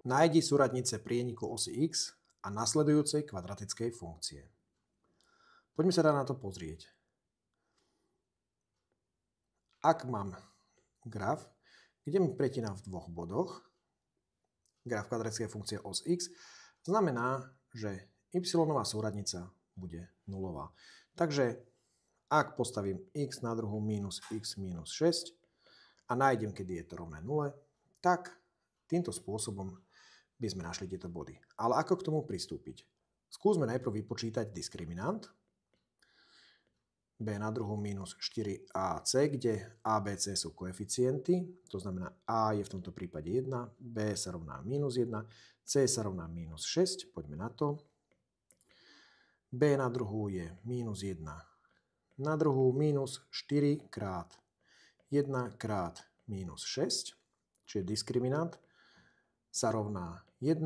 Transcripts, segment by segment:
Nájdi súradnice prieniku osy x a nasledujúcej kvadratickej funkcie. Poďme sa na to pozrieť. Ak mám graf, kde mi pretína v dvoch bodoch, graf kvadratickej funkcie os x, znamená, že y-nová súradnica bude nulová. Takže ak postavím x na druhu minus x minus 6 a nájdem, kedy je to rovné 0, tak týmto spôsobom by sme našli tieto body. Ale ako k tomu pristúpiť? Skúsme najprv vypočítať diskriminant b na druhu minus 4ac, kde a, b, c sú koeficienty, to znamená a je v tomto prípade 1, b sa rovná minus 1, c sa rovná minus 6, poďme na to. b na druhu je minus 1 na druhu minus 4 krát 1 krát minus 6, čiže diskriminant sa rovná 1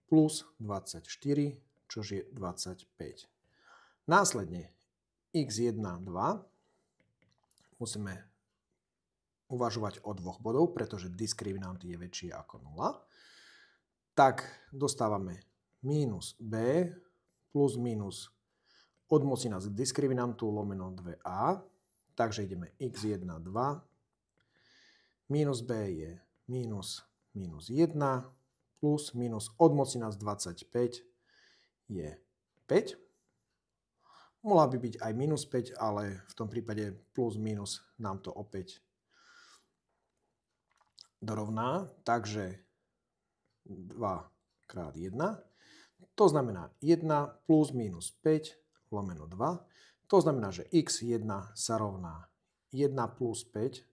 plus 24, čož je 25. Následne x1, 2 musíme uvažovať o dvoch bodov, pretože diskriminant je väčší ako 0. Tak dostávame minus b plus minus odmocnina z diskriminantu lomeno 2a. Takže ideme x1, 2. Minus b je minus 1 plus minus odmocnina z 25 je 5. Mohla by byť aj minus 5, ale v tom prípade plus minus nám to opäť dorovná. Takže 2 krát 1. To znamená 1 plus minus 5 lomeno 2. To znamená, že x1 sa rovná 1 plus 5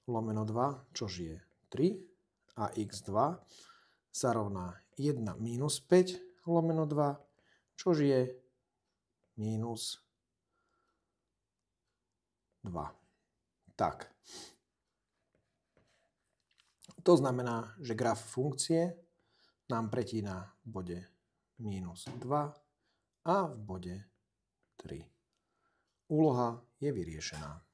lomeno 2, čož je 3. A x2 sa rovná 1 minus 5 lomeno 2, čož je minus 2. Tak. To znamená, že graf funkcie nám pretína v bode minus 2 a v bode 3. Úloha je vyriešená.